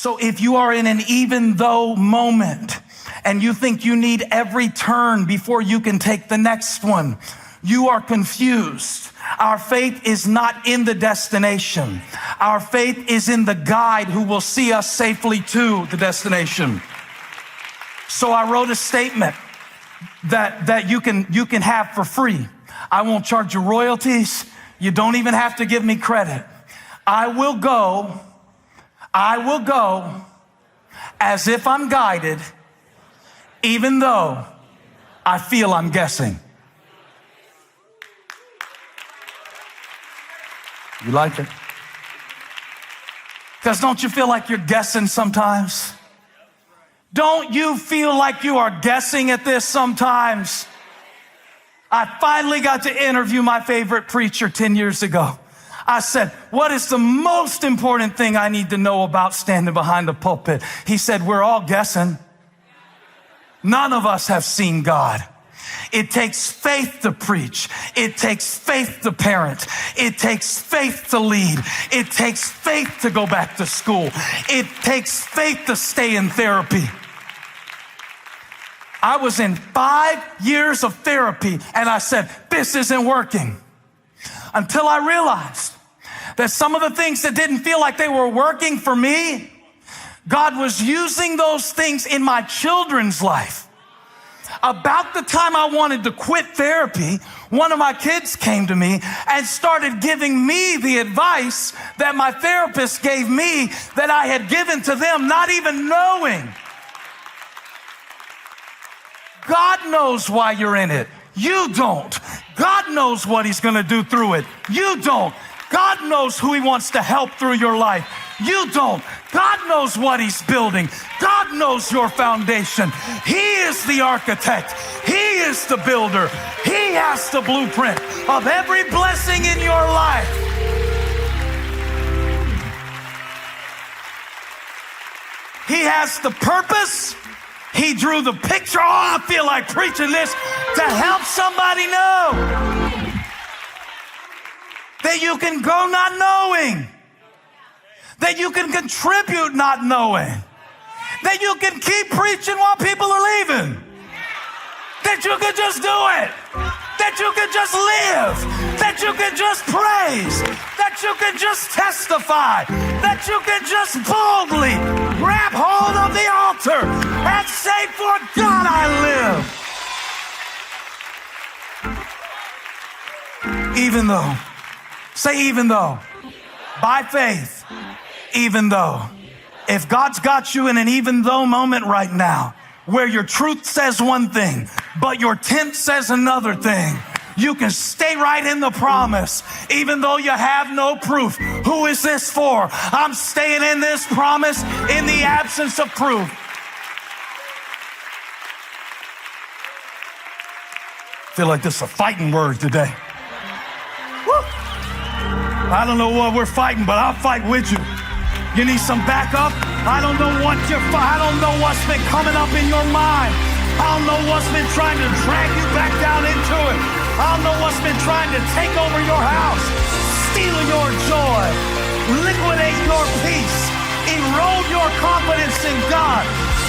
So if you are in an even though moment and you think you need every turn before you can take the next one, you are confused. Our faith is not in the destination. Our faith is in the guide who will see us safely to the destination. So I wrote a statement that you can have for free. I won't charge you royalties. You don't even have to give me credit. I will go as if I'm guided, even though I feel I'm guessing. You like it? Because don't you feel like you're guessing sometimes? Don't you feel like you are guessing at this sometimes? I finally got to interview my favorite preacher 10 years ago. I said, what is the most important thing I need to know about standing behind the pulpit? He said, we're all guessing. None of us have seen God. It takes faith to preach. It takes faith to parent. It takes faith to lead. It takes faith to go back to school. It takes faith to stay in therapy. I was in 5 years of therapy and I said, this isn't working. Until I realized that some of the things that didn't feel like they were working for me, God was using those things in my children's life. About the time I wanted to quit therapy, one of my kids came to me and started giving me the advice that my therapist gave me that I had given to them, not even knowing. God knows why you're in it. You don't. God knows what he's going to do through it. You don't. God knows who he wants to help through your life. You don't. God knows what he's building. God knows your foundation. He is the architect. He is the builder. He has the blueprint of every blessing in your life. He has the purpose. He drew the picture. Oh, I feel like preaching this to help somebody know that you can go not knowing, that you can contribute not knowing, that you can keep preaching while people are leaving, that you can just do it, that you can just live, that you can just praise, that you can just testify, that you can just boldly grab hold of the altar and say, for God I live. Even though. Say even though. By faith. Even though. If God's got you in an even though moment right now, where your truth says one thing, but your tent says another thing, you can stay right in the promise, even though you have no proof. Who is this for? I'm staying in this promise in the absence of proof. I feel like this is a fighting word today. Woo. I don't know what we're fighting, but I'll fight with you. You need some backup? I don't know what I don't know what's been coming up in your mind. I don't know what's been trying to drag you back down into it. I don't know what's been trying to take over your house, steal your joy, liquidate your peace, erode your confidence in God.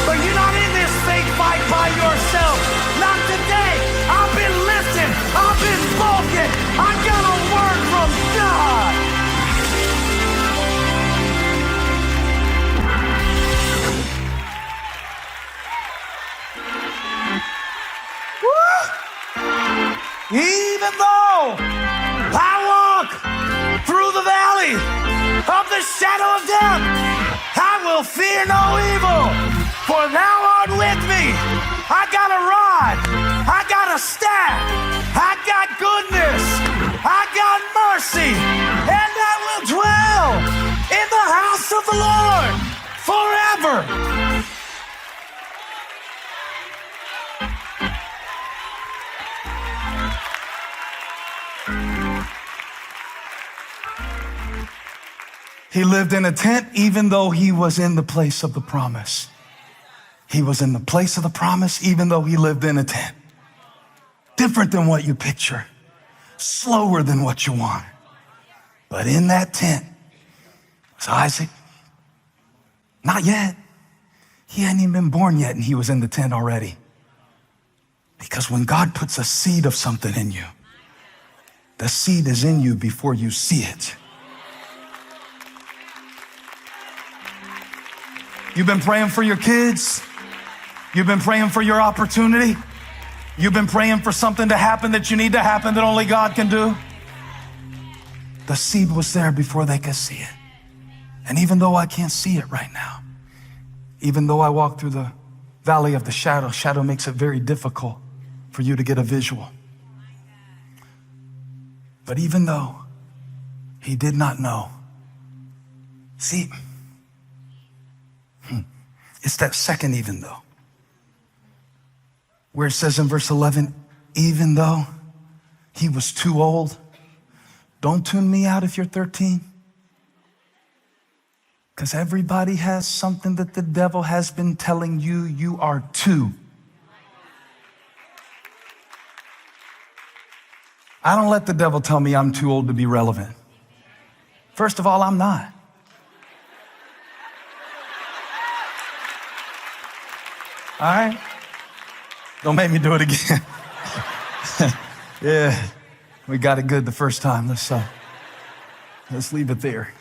But you're not in this faith fight by yourself. Not today. I've been lifted. I've been spoken. I got a word from God. Woo! Even though I walk through the valley of the shadow of death, I will fear no evil. For thou art with me. I got a rod. I got a staff. I got goodness. I got mercy. And I will dwell in the house of the Lord forever. He lived in a tent even though he was in the place of the promise. He was in the place of the promise even though he lived in a tent. Different than what you picture. Slower than what you want. But in that tent was Isaac, Not yet. He hadn't even been born yet, and he was in the tent already. Because when God puts a seed of something in you, the seed is in you before you see it. You've been praying for your kids. You've been praying for your opportunity. You've been praying for something to happen that you need to happen that only God can do. The seed was there before they could see it. And even though I can't see it right now, even though I walk through the valley of the shadow makes it very difficult for you to get a visual. But even though he did not know, see, it's that second even though, where it says in verse 11, even though he was too old. Don't tune me out if you're 13. Because everybody has something that the devil has been telling you, you are too. I don't let the devil tell me I'm too old to be relevant. First of all, I'm not. All right? Don't make me do it again. Yeah, we got it good the first time. Let's leave it there.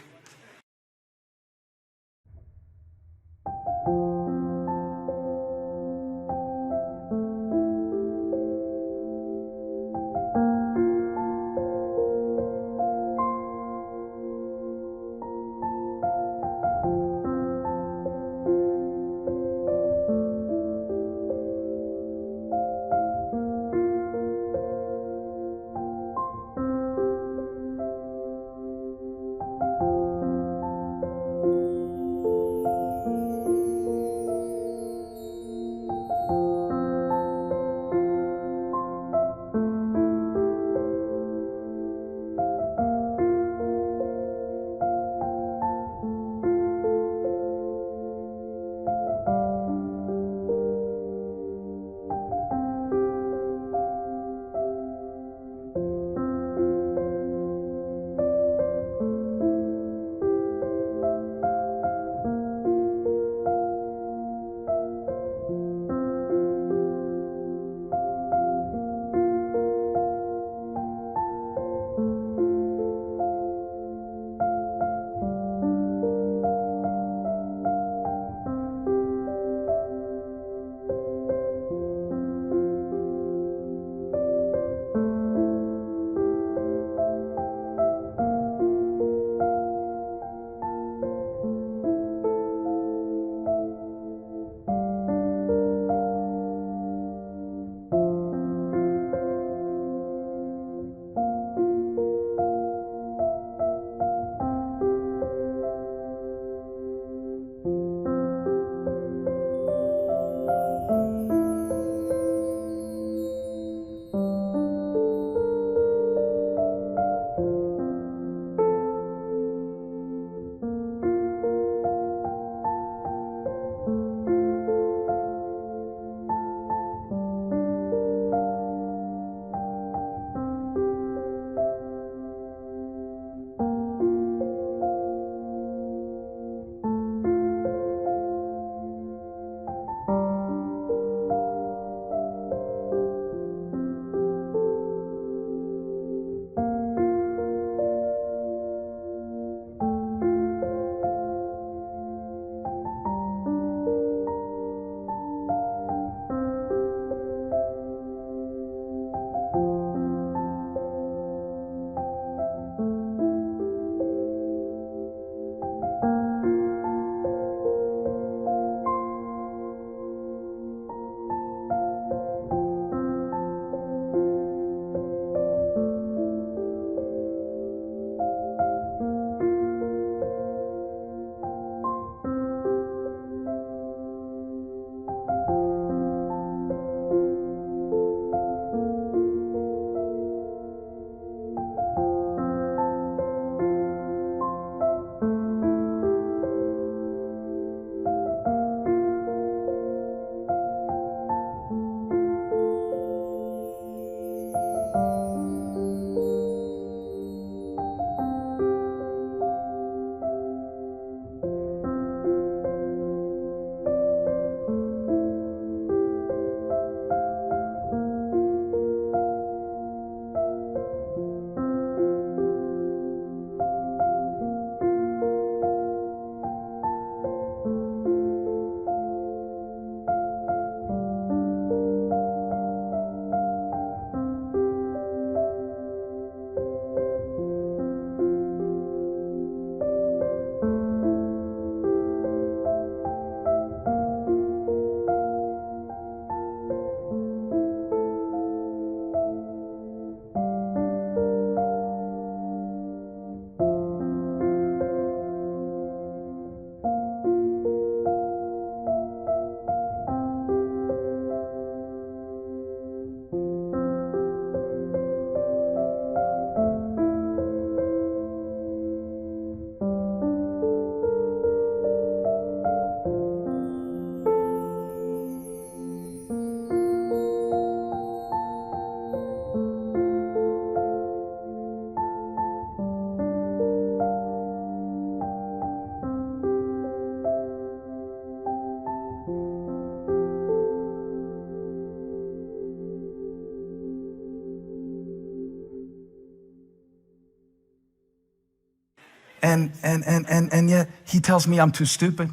And yet he tells me I'm too stupid.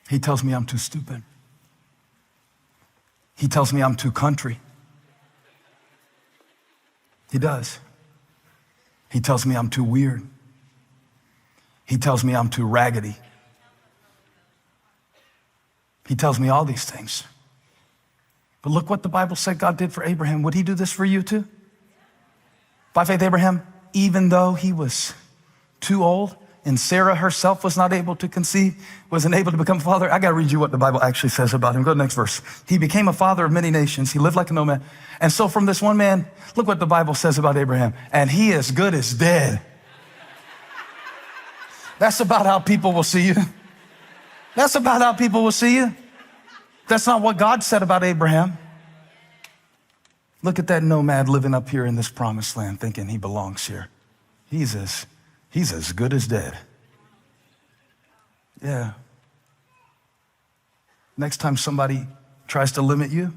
He tells me I'm too stupid. He tells me I'm too country. He does. He tells me I'm too weird. He tells me I'm too raggedy. He tells me all these things. But look what the Bible said God did for Abraham. Would he do this for you too? By faith, Abraham, even though he was too old and Sarah herself was not able to conceive, wasn't able to become a father. I got to read you what the Bible actually says about him. Go to the next verse. He became a father of many nations. He lived like a nomad. And so from this one man, look what the Bible says about Abraham. And he as good as dead. That's about how people will see you. That's about how people will see you. That's not what God said about Abraham. Look at that nomad living up here in this promised land thinking he belongs here. He's as good as dead. Yeah. Next time somebody tries to limit you,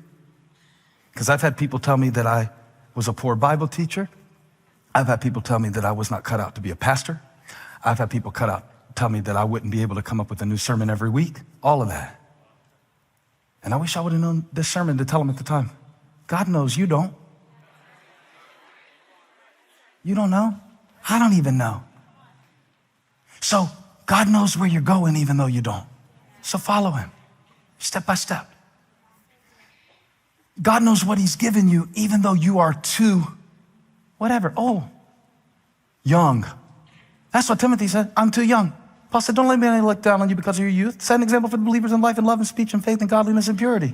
because I've had people tell me that I was a poor Bible teacher. I've had people tell me that I was not cut out to be a pastor. I've had people tell me that I wouldn't be able to come up with a new sermon every week. All of that. And I wish I would have known this sermon to tell them at the time. God knows, you don't. You don't know? I don't even know. So God knows where you're going even though you don't. So follow him, step by step. God knows what he's given you even though you are too, young. That's what Timothy said, I'm too young. Paul said, don't let anybody look down on you because of your youth. Set an example for the believers in life and love and speech and faith and godliness and purity.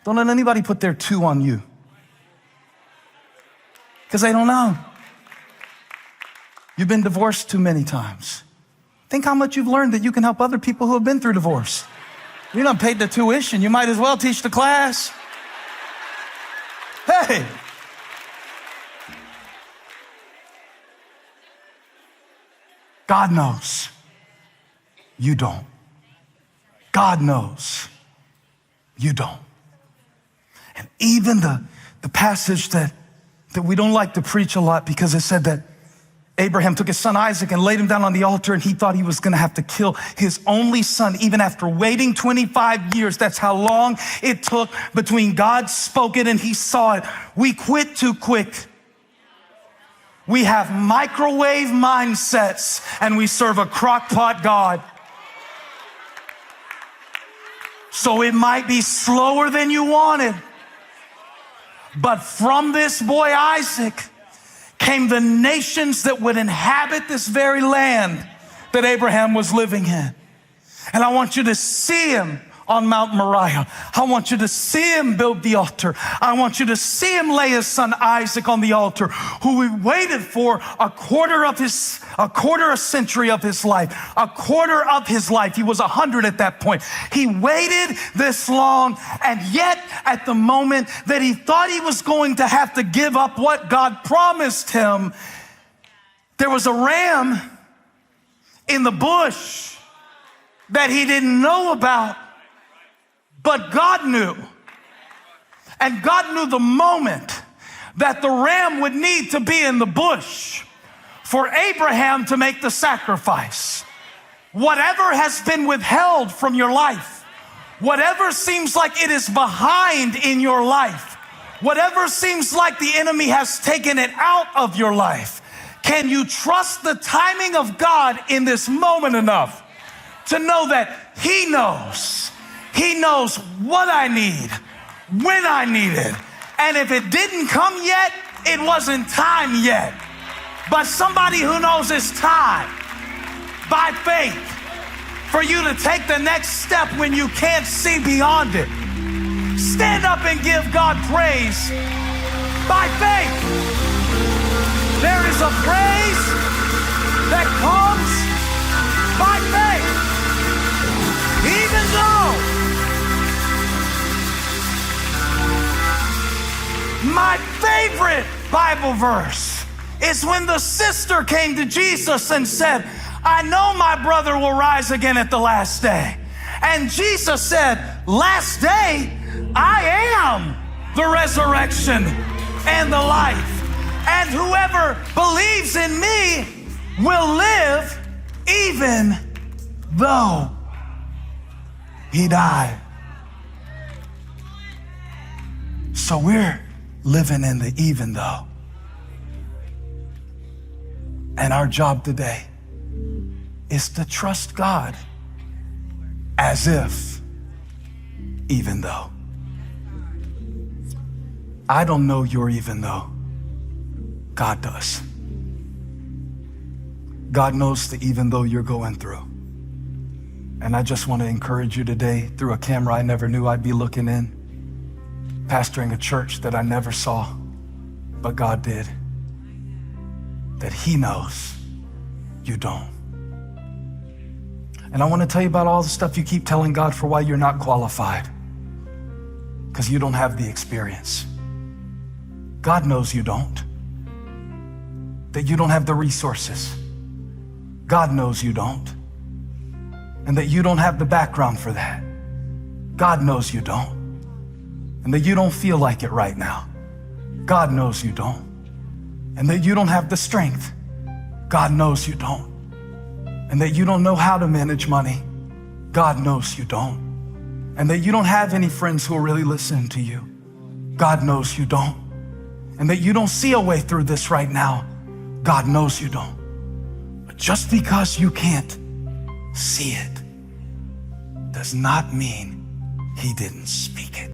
Don't let anybody put their two on you because they don't know. You've been divorced too many times. Think how much you've learned that you can help other people who have been through divorce. You done paid the tuition. You might as well teach the class. Hey. God knows. You don't. God knows. You don't. And even the passage that we don't like to preach a lot because it said that Abraham took his son Isaac and laid him down on the altar and he thought he was going to have to kill his only son even after waiting 25 years. That's how long it took between God spoke it and he saw it. We quit too quick. We have microwave mindsets and we serve a crock-pot God. So it might be slower than you wanted. But from this boy Isaac came the nations that would inhabit this very land that Abraham was living in. And I want you to see him on Mount Moriah. I want you to see him build the altar. I want you to see him lay his son Isaac on the altar, who he waited for a quarter a century of his life, a quarter of his life. He was 100 at that point. He waited this long, and yet at the moment that he thought he was going to have to give up what God promised him, there was a ram in the bush that he didn't know about. But God knew. And God knew the moment that the ram would need to be in the bush for Abraham to make the sacrifice. Whatever has been withheld from your life, whatever seems like it is behind in your life, whatever seems like the enemy has taken it out of your life, can you trust the timing of God in this moment enough to know that he knows? He knows what I need, when I need it. And if it didn't come yet, it wasn't time yet. But somebody who knows it's time, by faith, for you to take the next step when you can't see beyond it. Stand up and give God praise by faith. There is a praise that comes by faith. Even though my favorite Bible verse is when the sister came to Jesus and said, I know my brother will rise again at the last day. And Jesus said, last day, I am the resurrection and the life. And whoever believes in me will live even though he died. So we're living in the even though. And our job today is to trust God as if, even though. I don't know your even though. God does. God knows the even though you're going through. And I just want to encourage you today through a camera I never knew I'd be looking in, pastoring a church that I never saw, but God did, that he knows you don't. And I want to tell you about all the stuff you keep telling God for why you're not qualified, because you don't have the experience. God knows you don't, that you don't have the resources. God knows you don't, and that you don't have the background for that. God knows you don't, and that you don't feel like it right now. God knows you don't, and that you don't have the strength. God knows you don't, and that you don't know how to manage money. God knows you don't, and that you don't have any friends who will really listen to you. God knows you don't, and that you don't see a way through this right now. God knows you don't. But just because you can't see it does not mean he didn't speak it.